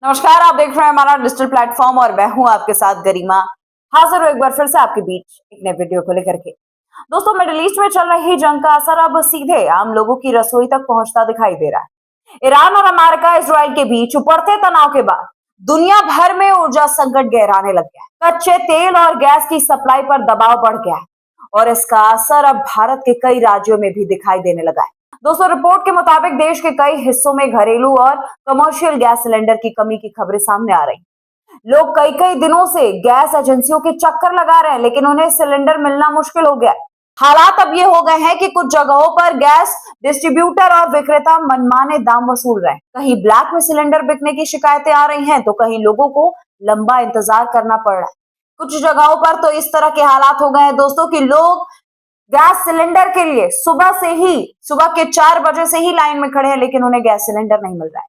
नमस्कार, आप देख रहे हैं हमारा डिजिटल प्लेटफॉर्म और मैं हूं आपके साथ गरिमा। हाजिर हूं एक बार फिर से आपके बीच एक नए वीडियो को लेकर के। दोस्तों, मिडिल ईस्ट में चल रही जंग का असर अब सीधे आम लोगों की रसोई तक पहुंचता दिखाई दे रहा है। ईरान और अमेरिका इजराइल के बीच उभरते तनाव के बाद दुनिया भर में ऊर्जा संकट गहराने लग गया है। कच्चे तेल और गैस की सप्लाई पर दबाव बढ़ गया है और इसका असर अब भारत के कई राज्यों में भी दिखाई देने लगा है। दोस्तों, रिपोर्ट के मुताबिक देश के कई हिस्सों में घरेलू और कमर्शियल गैस सिलेंडर की कमी की खबरें सामने आ रही। लोग कई कई दिनों से गैस एजेंसियों के चक्कर लगा रहे हैं, लेकिन उन्हें सिलेंडर मिलना मुश्किल हो गया है। हालात अब ये हो गए हैं कि कुछ जगहों पर गैस डिस्ट्रीब्यूटर और विक्रेता मनमाने दाम वसूल रहे हैं। कहीं ब्लैक में सिलेंडर बिकने की शिकायतें आ रही हैं, तो कहीं लोगों को लंबा इंतजार करना पड़ रहा है। कुछ जगहों पर तो इस तरह के हालात हो गए हैं दोस्तों कि लोग गैस सिलेंडर के लिए सुबह के 4 बजे से ही लाइन में खड़े हैं, लेकिन उन्हें गैस सिलेंडर नहीं मिल रहा है।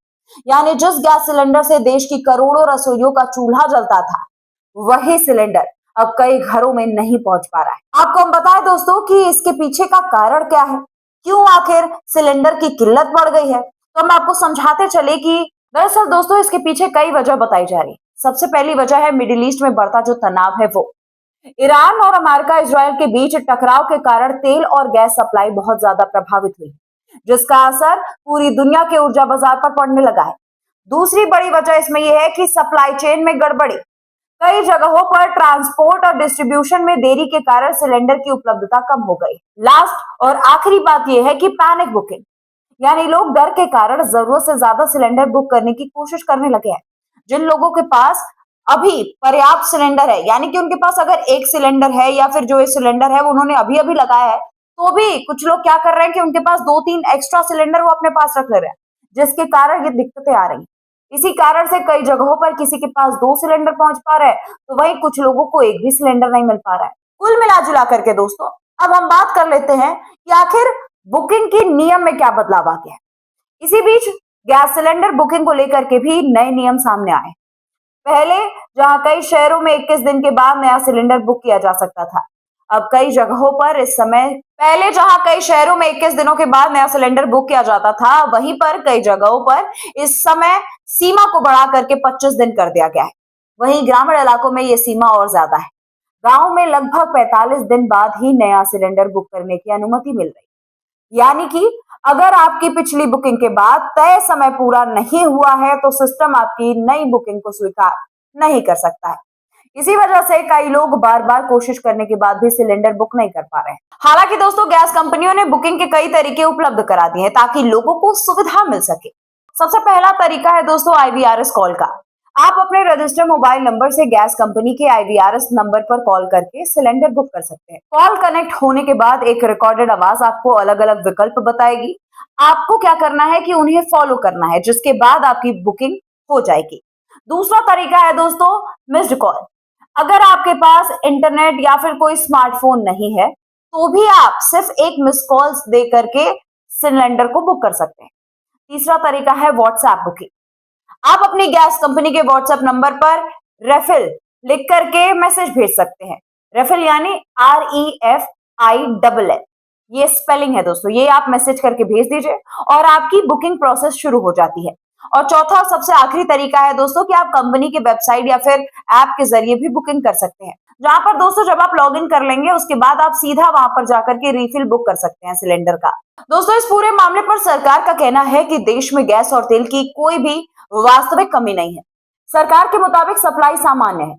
यानी जिस गैस सिलेंडर से देश की करोड़ों रसोइयों का चूल्हा जलता था, वही सिलेंडर अब कई घरों में नहीं पहुंच पा रहा है। आपको हम बताएं दोस्तों कि इसके पीछे का कारण क्या है, क्यों आखिर सिलेंडर की किल्लत बढ़ गई है। तो हम आपको समझाते चले कि दरअसल दोस्तों, इसके पीछे कई वजह बताई जा रही है। सबसे पहली वजह है मिडिल ईस्ट में बढ़ता जो तनाव है वो। ईरान और अमेरिका इजराइल के बीच टकराव के कारण तेल और गैस सप्लाई बहुत ज्यादा प्रभावित हुई, जिसका असर पूरी दुनिया के ऊर्जा बाजार पर पड़ने लगा है। दूसरी बड़ी वजह इसमें यह है कि सप्लाई चेन में गड़बड़ी। कई जगहों पर ट्रांसपोर्ट और डिस्ट्रीब्यूशन में देरी के कारण सिलेंडर की उपलब्धता कम हो गई। लास्ट और आखिरी बात यह है कि पैनिक बुकिंग, यानी लोग डर के कारण जरूरत से ज्यादा सिलेंडर बुक करने की कोशिश करने लगे हैं। जिन लोगों के पास अभी पर्याप्त सिलेंडर है, यानी कि उनके पास अगर एक सिलेंडर है या फिर जो ये सिलेंडर है वो उन्होंने अभी अभी लगाया है, तो भी कुछ लोग क्या कर रहे हैं कि उनके पास 2-3 एक्स्ट्रा सिलेंडर वो अपने पास रख ले रहे हैं, जिसके कारण ये दिक्कतें आ रही हैं। इसी कारण से कई जगहों पर किसी के पास 2 सिलेंडर पहुंच पा रहे हैं, तो वहीं कुछ लोगों को एक भी सिलेंडर नहीं मिल पा रहा है। कुल मिला जुला करके दोस्तों, अब हम बात कर लेते हैं कि आखिर बुकिंग के नियम में क्या बदलाव आ गया है। इसी बीच गैस सिलेंडर बुकिंग को लेकर के भी नए नियम सामने आए। पहले जहां कई शहरों में 21 दिन के बाद नया सिलेंडर बुक किया जा सकता था, अब कई जगहों पर इस समय पहले जहां कई शहरों में 21 दिनों के बाद नया सिलेंडर बुक किया जाता था, वहीं पर कई जगहों पर इस समय सीमा को बढ़ा करके 25 दिन कर दिया गया है। वहीं ग्रामीण इलाकों में ये सीमा और ज्यादा है। गांव में लगभग 45 दिन बाद ही नया सिलेंडर बुक करने की अनुमति मिल रही, यानी कि अगर आपकी पिछली बुकिंग के बाद तय समय पूरा नहीं हुआ है, तो सिस्टम आपकी नई बुकिंग को स्वीकार नहीं कर सकता है। इसी वजह से कई लोग बार बार कोशिश करने के बाद भी सिलेंडर बुक नहीं कर पा रहे हैं। हालांकि दोस्तों, गैस कंपनियों ने बुकिंग के कई तरीके उपलब्ध करा दिए हैं ताकि लोगों को सुविधा मिल सके। सबसे पहला तरीका है दोस्तों IVRS कॉल का। आप अपने रजिस्टर्ड मोबाइल नंबर से गैस कंपनी के IVRS नंबर पर कॉल करके सिलेंडर बुक कर सकते हैं। कॉल कनेक्ट होने के बाद एक रिकॉर्डेड आवाज आपको अलग अलग विकल्प बताएगी। आपको क्या करना है कि उन्हें फॉलो करना है, जिसके बाद आपकी बुकिंग हो जाएगी। दूसरा तरीका है दोस्तों मिस्ड कॉल। अगर आपके पास इंटरनेट या फिर कोई स्मार्टफोन नहीं है, तो भी आप सिर्फ एक मिस कॉल दे करके सिलेंडर को बुक कर सकते हैं। तीसरा तरीका है व्हाट्सएप बुकिंग। आप अपनी गैस कंपनी के व्हाट्सएप नंबर पर रेफिल लिख करके मैसेज भेज सकते हैं। रेफिल यानी REFILL, ये स्पेलिंग है दोस्तों। ये आप मैसेज करके भेज दीजिए और आपकी बुकिंग प्रोसेस शुरू हो जाती है। और चौथा और सबसे आखिरी तरीका है दोस्तों कि आप कंपनी के वेबसाइट या फिर ऐप के जरिए भी बुकिंग कर सकते हैं, जहां पर दोस्तों जब आप लॉग इन कर लेंगे उसके बाद आप सीधा वहां पर जाकर के रिफिल बुक कर सकते हैं सिलेंडर का। दोस्तों, इस पूरे मामले पर सरकार का कहना है कि देश में गैस और तेल की कोई भी वास्तविक कमी नहीं है। सरकार के मुताबिक सप्लाई सामान्य है,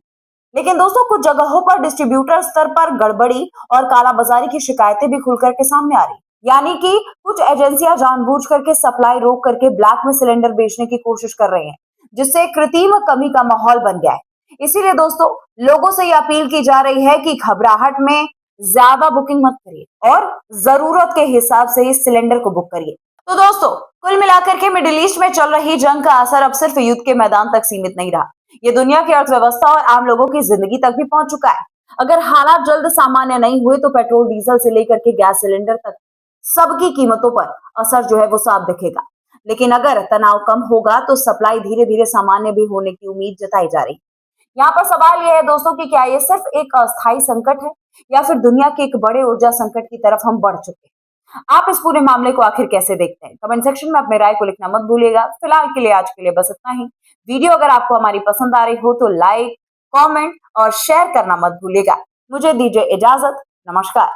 लेकिन दोस्तों कुछ जगहों पर डिस्ट्रीब्यूटर स्तर पर गड़बड़ी और कालाबाजारी की शिकायतें भी खुल करके सामने आ रही, यानी कि कुछ एजेंसियां जानबूझ करके सप्लाई रोक करके ब्लैक में सिलेंडर बेचने की कोशिश कर रही हैं, जिससे कृत्रिम कमी का माहौल बन गया है। इसीलिए दोस्तों, लोगों से ये अपील की जा रही है कि घबराहट में ज्यादा बुकिंग मत करिए और जरूरत के हिसाब से इस सिलेंडर को बुक करिए। तो दोस्तों, कुल मिलाकर के मिडिल ईस्ट में चल रही जंग का असर अब सिर्फ युद्ध के मैदान तक सीमित नहीं रहा, ये दुनिया की अर्थव्यवस्था और आम लोगों की जिंदगी तक भी पहुंच चुका है। अगर हालात जल्द सामान्य नहीं हुए, तो पेट्रोल डीजल से लेकर के गैस सिलेंडर तक सबकी कीमतों पर असर जो है वो साफ दिखेगा। लेकिन अगर तनाव कम होगा, तो सप्लाई धीरे धीरे सामान्य भी होने की उम्मीद जताई जा रही है। यहाँ पर सवाल यह है दोस्तों कि क्या ये सिर्फ एक अस्थायी संकट है, या फिर दुनिया के एक बड़े ऊर्जा संकट की तरफ हम बढ़ चुके हैं। आप इस पूरे मामले को आखिर कैसे देखते हैं? कमेंट सेक्शन में अपने राय को लिखना मत भूलिएगा। फिलहाल के लिए आज के लिए बस इतना ही। वीडियो अगर आपको हमारी पसंद आ रही हो तो लाइक, कमेंट और शेयर करना मत भूलिएगा। मुझे दीजिए इजाजत। नमस्कार।